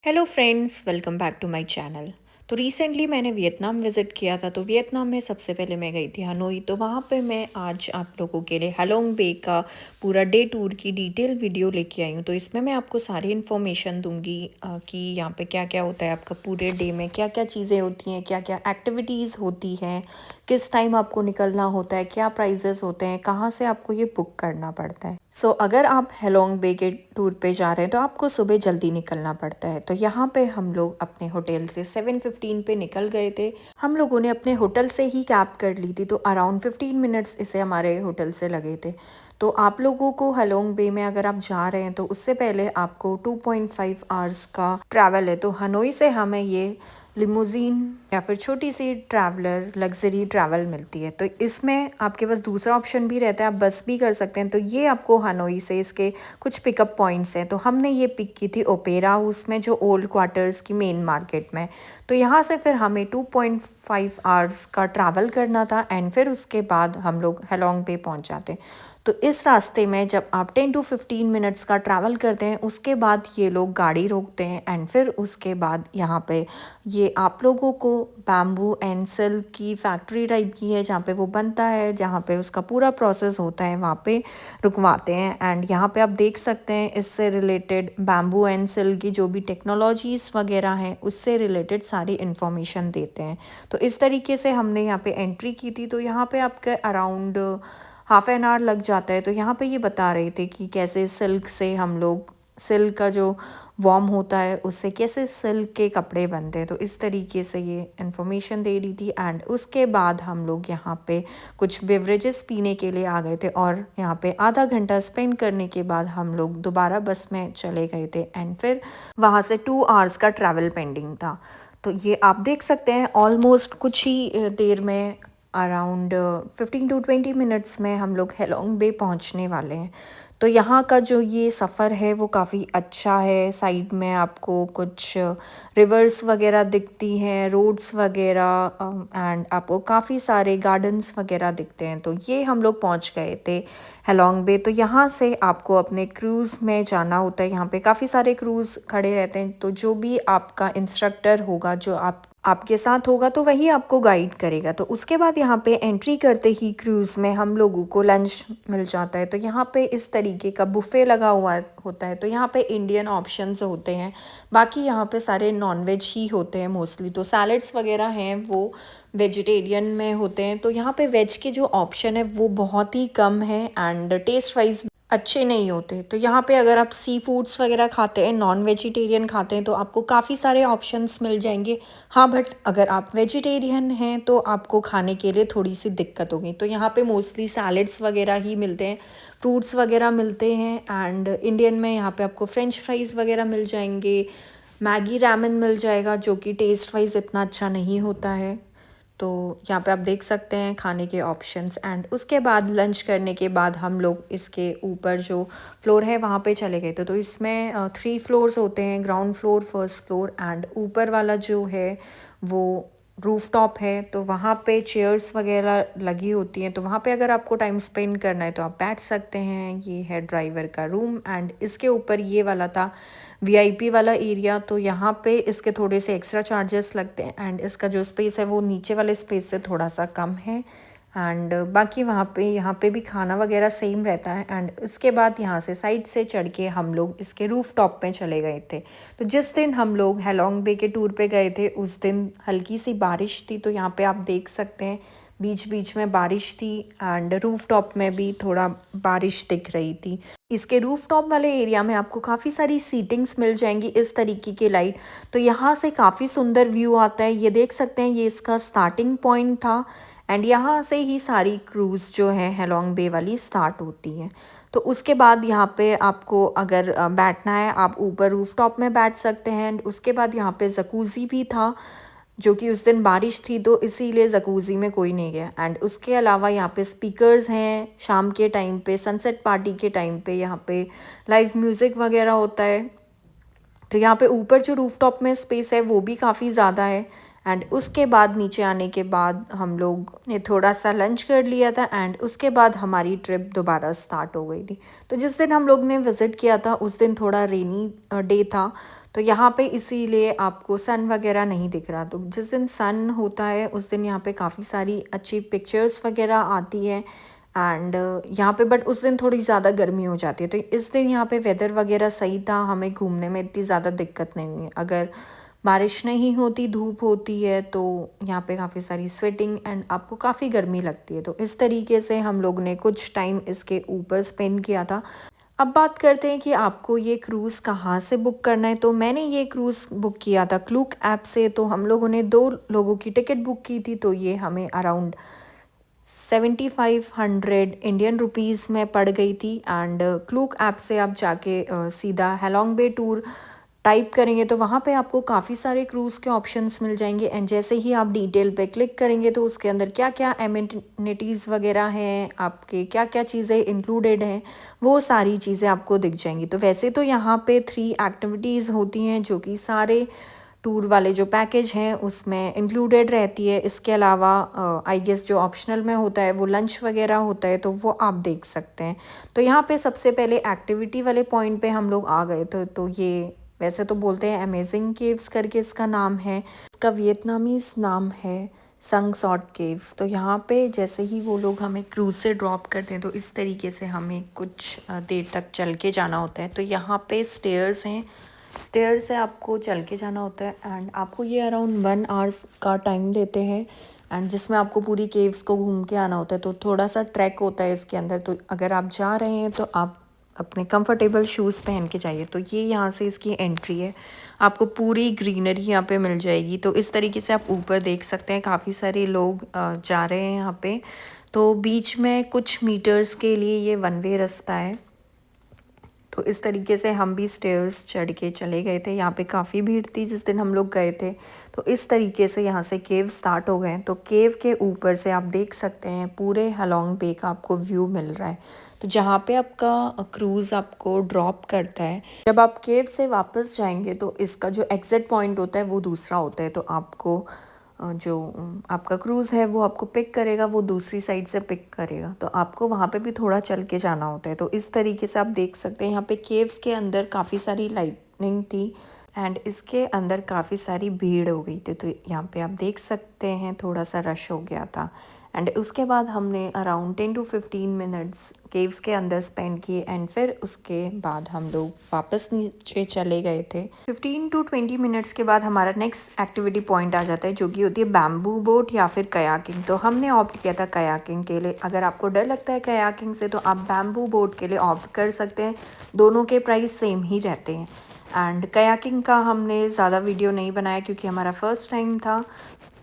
Hello friends, welcome back to my channel. तो recently मैंने Vietnam visit किया था। तो वियतनाम में सबसे पहले मैं गई थी हनोई। तो वहाँ पे मैं आज आप लोगों के लिए हालोंग बे का पूरा डे टूर की डिटेल वीडियो लेके आई हूँ। तो इसमें मैं आपको सारी इन्फॉर्मेशन दूंगी कि यहाँ पे क्या क्या होता है, आपका पूरे डे में क्या क्या चीज़ें होती हैं, क्या क्या एक्टिविटीज़ होती हैं, किस टाइम आपको निकलना होता है, क्या प्राइजेस होते हैं, कहाँ से आपको ये बुक करना पड़ता है। अगर आप हेलोंग बे के टूर पे जा रहे हैं तो आपको सुबह जल्दी निकलना पड़ता है। तो यहाँ पे हम लोग अपने होटल से 7:15 पे निकल गए थे। हम लोगों ने अपने होटल से ही कैब कर ली थी, तो अराउंड 15 मिनट्स इसे हमारे होटल से लगे थे। तो आप लोगों को हेलोंग बे में अगर आप जा रहे हैं तो उससे पहले आपको 2.5 आवर्स का ट्रैवल है। तो हनोई से हमें ये लिमोजीन या फिर छोटी सी ट्रैवलर लग्जरी ट्रैवल मिलती है। तो इसमें आपके पास दूसरा ऑप्शन भी रहता है, आप बस भी कर सकते हैं। तो ये आपको हनोई से इसके कुछ पिकअप पॉइंट्स हैं। तो हमने ये पिक की थी ओपेरा हाउस में, जो ओल्ड क्वार्टर्स की मेन मार्केट में। तो यहाँ से फिर हमें 2.5 आवर्स का ट्रैवल करना था एंड फिर उसके बाद हम लोग हेलोंग बे पहुँच जाते। तो इस रास्ते में जब आप 10 to 15 मिनट्स का ट्रैवल करते हैं, उसके बाद ये लोग गाड़ी रोकते हैं एंड फिर उसके बाद यहाँ पे ये आप लोगों को बैम्बू एंड सिल्क की फैक्ट्री टाइप की है, जहाँ पे वो बनता है, जहाँ पे उसका पूरा प्रोसेस होता है, वहाँ पे रुकवाते हैं। एंड यहाँ पे आप देख सकते हैं इससे रिलेटेड बैम्बू एंड सिल्क की जो भी टेक्नोलॉजीज़ वगैरह हैं उससे रिलेटेड सारी इन्फॉर्मेशन देते हैं। तो इस तरीके से हमने यहाँ पे एंट्री की थी। तो यहाँ पे आपके अराउंड हाफ एन आवर लग जाता है। तो यहाँ पे ये बता रहे थे कि कैसे सिल्क से हम लोग सिल्क का जो वॉर्म होता है उससे कैसे सिल्क के कपड़े बनते हैं। तो इस तरीके से ये इन्फॉर्मेशन दे रही थी। एंड उसके बाद हम लोग यहाँ पे कुछ बेवरेजेस पीने के लिए आ गए थे और यहाँ पे आधा घंटा स्पेंड करने के बाद हम लोग दोबारा बस में चले गए थे एंड फिर वहाँ से 2 आवर्स का ट्रैवल पेंडिंग था। तो ये आप देख सकते हैं ऑलमोस्ट कुछ ही देर में, अराउंड 15 to 20 मिनट्स में हम लोग हेलोंग बे पहुंचने वाले हैं। तो यहाँ का जो ये सफ़र है वो काफ़ी अच्छा है। साइड में आपको कुछ रिवर्स वगैरह दिखती हैं, रोड्स वगैरह, एंड आपको काफ़ी सारे गार्डन्स वगैरह दिखते हैं। तो ये हम लोग पहुँच गए थे हेलोंग बे। तो यहाँ से आपको अपने क्रूज़ में जाना होता है। यहाँ पे काफ़ी सारे क्रूज़ खड़े रहते हैं। तो जो भी आपका इंस्ट्रक्टर होगा, जो आपके साथ होगा, तो वही आपको गाइड करेगा। तो उसके बाद यहाँ पे एंट्री करते ही क्रूज़ में हम लोगों को लंच मिल जाता है। तो यहाँ पे इस तरीके का बुफ़े लगा हुआ होता है। तो यहाँ पे इंडियन ऑप्शंस होते हैं, बाकी यहाँ पे सारे नॉनवेज ही होते हैं मोस्टली। तो सैलड्स वगैरह हैं वो वेजिटेरियन में होते हैं। तो यहाँ पे वेज के जो ऑप्शन है वो बहुत ही कम है एंड टेस्ट वाइज अच्छे नहीं होते। तो यहाँ पे अगर आप सी फूड्स वगैरह खाते हैं, नॉन वेजिटेरियन खाते हैं, तो आपको काफ़ी सारे ऑप्शंस मिल जाएंगे। हाँ, बट अगर आप वेजिटेरियन हैं तो आपको खाने के लिए थोड़ी सी दिक्कत होगी। तो यहाँ पे मोस्टली सैलड्स वगैरह ही मिलते हैं, फ्रूट्स वगैरह मिलते हैं। एंड इंडियन में यहाँ पे आपको फ्रेंच फ्राइज़ वगैरह मिल जाएंगे, मैगी रैमन मिल जाएगा, जो कि टेस्ट वाइज इतना अच्छा नहीं होता है। तो यहाँ पे आप देख सकते हैं खाने के ऑप्शंस। एंड उसके बाद लंच करने के बाद हम लोग इसके ऊपर जो फ्लोर है वहाँ पे चले गए थे। तो इसमें 3 फ्लोर्स होते हैं, ground floor, first floor and ऊपर वाला जो है वो रूफ टॉप है। तो वहाँ पे चेयर्स वगैरह लगी होती हैं। तो वहाँ पे अगर आपको टाइम स्पेंड करना है तो आप बैठ सकते हैं। ये है ड्राइवर का रूम एंड इसके ऊपर ये वाला था वीआईपी वाला एरिया। तो यहाँ पे इसके थोड़े से एक्स्ट्रा चार्जेस लगते हैं एंड इसका जो स्पेस है वो नीचे वाले स्पेस से थोड़ा सा कम है। एंड बाकी यहाँ पे भी खाना वगैरह सेम रहता है। एंड इसके बाद यहाँ से साइड से चढ़ के हम लोग इसके रूफ टॉप पे चले गए थे। तो जिस दिन हम लोग हेलोंग बे के टूर पे गए थे उस दिन हल्की सी बारिश थी। तो यहाँ पे आप देख सकते हैं बीच बीच में बारिश थी एंड रूफ टॉप में भी थोड़ा बारिश दिख रही थी। इसके रूफ टॉप वाले एरिया में आपको काफ़ी सारी सीटिंग्स मिल जाएंगी इस तरीके की लाइट। तो यहाँ से काफ़ी सुंदर व्यू आता है। ये देख सकते हैं, ये इसका स्टार्टिंग पॉइंट था एंड यहाँ से ही सारी क्रूज़ जो है हेलोंग बे वाली स्टार्ट होती है। तो उसके बाद यहाँ पे आपको अगर बैठना है आप ऊपर रूफ टॉप में बैठ सकते हैं। एंड उसके बाद यहाँ पे जकूज़ी भी था, जो कि उस दिन बारिश थी तो इसीलिए जकूज़ी में कोई नहीं गया। एंड उसके अलावा यहाँ पे स्पीकर्स हैं, शाम के टाइम पे सनसेट पार्टी के टाइम पे यहाँ पे लाइव म्यूज़िक वगैरह होता है। तो यहाँ पे ऊपर जो रूफटॉप में स्पेस है वो भी काफ़ी ज़्यादा है एंड उसके बाद नीचे आने के बाद हम लोग ने थोड़ा सा लंच कर लिया था एंड उसके बाद हमारी ट्रिप दोबारा स्टार्ट हो गई थी। तो जिस दिन हम लोग ने विज़िट किया था उस दिन थोड़ा रेनी डे था, तो यहाँ पे इसीलिए आपको सन वगैरह नहीं दिख रहा। तो जिस दिन सन होता है उस दिन यहाँ पे काफ़ी सारी अच्छी पिक्चर्स वगैरह आती है एंड यहाँ पे बट उस दिन थोड़ी ज़्यादा गर्मी हो जाती है। तो इस दिन यहाँ पे वेदर वगैरह सही था, हमें घूमने में इतनी ज़्यादा दिक्कत नहीं हुई। अगर बारिश नहीं होती, धूप होती है, तो यहाँ पे काफ़ी सारी स्वेटिंग एंड आपको काफ़ी गर्मी लगती है। तो इस तरीके से हम लोग ने कुछ टाइम इसके ऊपर स्पेंड किया था। अब बात करते हैं कि आपको ये क्रूज़ कहाँ से बुक करना है। तो मैंने ये क्रूज़ बुक किया था क्लूक ऐप से। तो हम लोगों ने 2 लोगों की टिकट बुक की थी, तो ये हमें अराउंड 7500 इंडियन रुपीज़ में पड़ गई थी। एंड क्लूक ऐप से आप जाके सीधा हैलोंग बे टूर टाइप करेंगे तो वहाँ पे आपको काफ़ी सारे क्रूज़ के ऑप्शंस मिल जाएंगे। एंड जैसे ही आप डिटेल पे क्लिक करेंगे तो उसके अंदर क्या क्या एमिनिटीज़ वगैरह हैं, आपके क्या क्या चीज़ें इंक्लूडेड हैं, वो सारी चीज़ें आपको दिख जाएंगी। तो वैसे तो यहाँ पे 3 एक्टिविटीज़ होती हैं जो कि सारे टूर वाले जो पैकेज हैं उसमें इंक्लूडेड रहती है। इसके अलावा आई गेस जो ऑप्शनल में होता है वो लंच वगैरह होता है, तो वो आप देख सकते हैं। तो यहाँ पे सबसे पहले एक्टिविटी वाले पॉइंट पे हम लोग आ गए। तो ये वैसे तो बोलते हैं अमेजिंग केव्स करके इसका नाम है, इसका वियतनामीज नाम है संग सॉट केव्स। तो यहाँ पे जैसे ही वो लोग हमें क्रूज़ से ड्रॉप करते हैं तो इस तरीके से हमें कुछ देर तक चल के जाना होता है। तो यहाँ पे स्टेयर्स हैं, स्टेयर से आपको चल के जाना होता है एंड आपको ये अराउंड 1 आवर्स का टाइम देते हैं एंड जिसमें आपको पूरी केव्स को घूम के आना होता है। तो थोड़ा सा ट्रैक होता है इसके अंदर। तो अगर आप जा रहे हैं तो आप अपने कंफर्टेबल शूज़ पहन के जाइए। तो ये यहाँ से इसकी एंट्री है, आपको पूरी ग्रीनरी यहाँ पे मिल जाएगी। तो इस तरीके से आप ऊपर देख सकते हैं काफ़ी सारे लोग जा रहे हैं यहाँ पे। तो बीच में कुछ मीटर्स के लिए ये वन वे रास्ता है। तो इस तरीके से हम भी स्टेयर्स चढ़ के चले गए थे। यहाँ पे काफ़ी भीड़ थी जिस दिन हम लोग गए थे। तो इस तरीके से यहाँ से केव स्टार्ट हो गए। तो केव के ऊपर से आप देख सकते हैं पूरे हैलोंग बे का आपको व्यू मिल रहा है। तो जहाँ पे आपका क्रूज़ आपको ड्रॉप करता है, जब आप केव से वापस जाएंगे तो इसका जो एग्ज़िट पॉइंट होता है वो दूसरा होता है। तो आपको जो आपका क्रूज़ है वो आपको पिक करेगा, वो दूसरी साइड से पिक करेगा। तो आपको वहाँ पे भी थोड़ा चल के जाना होता है। तो इस तरीके से आप देख सकते हैं यहाँ पे केव्स के अंदर काफ़ी सारी लाइटनिंग थी एंड इसके अंदर काफ़ी सारी भीड़ हो गई थी। तो यहाँ पे आप देख सकते हैं थोड़ा सा रश हो गया था। एंड उसके बाद हमने अराउंड 10 to 15 मिनट्स केव्स के अंदर स्पेंड किए एंड फिर उसके बाद हम लोग वापस नीचे चले गए थे। 15 to 20 मिनट्स के बाद हमारा नेक्स्ट एक्टिविटी पॉइंट आ जाता है जो कि होती है बैम्बू बोट या फिर कयाकिंग। तो हमने ऑप्ट किया था कयाकिंग के लिए। अगर आपको डर लगता है कयाकिंग से तो आप बैम्बू बोट के लिए ऑप्ट कर सकते हैं, दोनों के प्राइस सेम ही रहते हैं। एंड कयाकिंग का हमने ज़्यादा वीडियो नहीं बनाया क्योंकि हमारा फर्स्ट टाइम था,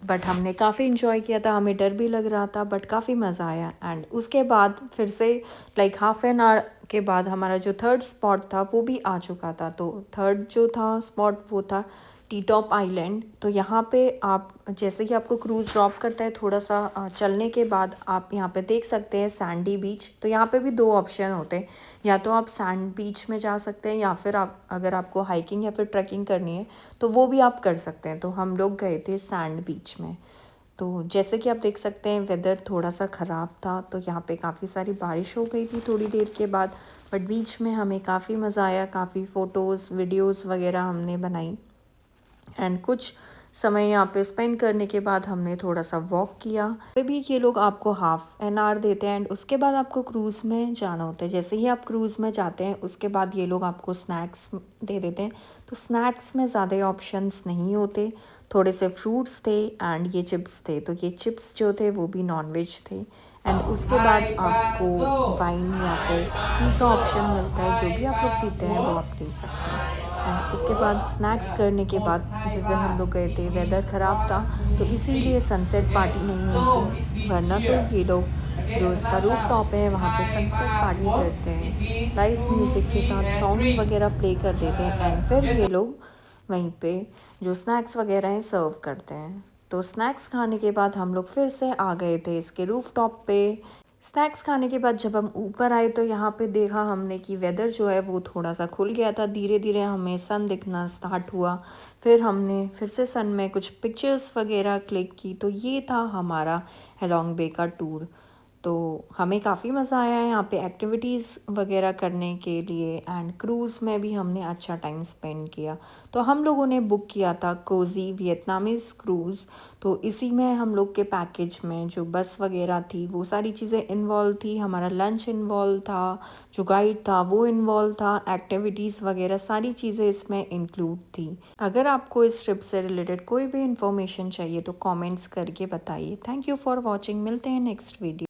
बट हमने काफ़ी इन्जॉय किया था। हमें डर भी लग रहा था बट काफ़ी मज़ा आया। एंड उसके बाद फिर से लाइक हाफ एन आवर के बाद हमारा जो थर्ड स्पॉट था वो भी आ चुका था। तो थर्ड जो था स्पॉट वो था टी टॉप आइलैंड। तो यहाँ पे आप जैसे ही आपको क्रूज़ ड्रॉप करता है थोड़ा सा चलने के बाद आप यहाँ पे देख सकते हैं सैंडी बीच। तो यहाँ पे भी 2 ऑप्शन होते हैं, या तो आप सैंड बीच में जा सकते हैं या फिर आप अगर आपको हाइकिंग या फिर ट्रैकिंग करनी है तो वो भी आप कर सकते हैं। तो हम लोग गए थे सैंड बीच में। तो जैसे कि आप देख सकते हैं वेदर थोड़ा सा ख़राब था, तो यहाँ पे काफ़ी सारी बारिश हो गई थी थोड़ी देर के बाद, बट बीच में हमें काफ़ी मज़ा आया। काफ़ी फ़ोटोज़ वीडियोज़ वगैरह हमने बनाई एंड कुछ समय यहाँ पे स्पेंड करने के बाद हमने थोड़ा सा वॉक किया। फिर भी ये लोग आपको हाफ एन आवर देते हैं एंड उसके बाद आपको क्रूज़ में जाना होता है। जैसे ही आप क्रूज़ में जाते हैं उसके बाद ये लोग आपको स्नैक्स दे देते हैं। तो स्नैक्स में ज़्यादा ऑप्शंस नहीं होते, थोड़े से फ्रूट्स थे एंड ये चिप्स थे। तो ये चिप्स जो थे वो भी नॉन वेज थे। एंड उसके बाद आपको वाइन या फिर टी का ऑप्शन मिलता है, जो भी आप लोग पीते हैं वो आप ले सकते हैं। एंड उसके बाद स्नैक्स करने के बाद जिस दिन हम लोग गए थे वेदर ख़राब था तो इसीलिए सनसेट पार्टी नहीं होती, वरना तो ये लोग जो इसका रूफ टॉप है वहाँ पे सनसेट पार्टी करते हैं, लाइव म्यूज़िक के साथ सॉन्ग्स वगैरह प्ले कर देते हैं एंड फिर ये लोग वहीं पे जो स्नैक्स वगैरह हैं सर्व करते हैं। तो स्नैक्स खाने के बाद हम लोग फिर से आ गए थे इसके रूफ टॉप पे स्नैक्स खाने के बाद जब हम ऊपर आए तो यहाँ पे देखा हमने कि वेदर जो है वो थोड़ा सा खुल गया था। धीरे धीरे हमें सन दिखना स्टार्ट हुआ। फिर हमने फिर से सन में कुछ पिक्चर्स वगैरह क्लिक की। तो ये था हमारा हेलोंग बे का टूर। तो हमें काफ़ी मज़ा आया है यहाँ पे एक्टिविटीज़ वगैरह करने के लिए, एंड क्रूज़ में भी हमने अच्छा टाइम स्पेंड किया। तो हम लोगों ने बुक किया था कोज़ी वियतनामीज़ क्रूज़। तो इसी में हम लोग के पैकेज में जो बस वगैरह थी वो सारी चीज़ें इन्वॉल्व थी, हमारा लंच इन्वॉल्व था, जो गाइड था वो इन्वॉल्व था, एक्टिविटीज़ वगैरह सारी चीज़ें इसमें इंक्लूड थी। अगर आपको इस ट्रिप से रिलेटेड कोई भी इन्फॉर्मेशन चाहिए तो कमेंट्स करके बताइए। Thank you for watching. मिलते हैं नेक्स्ट वीडियो।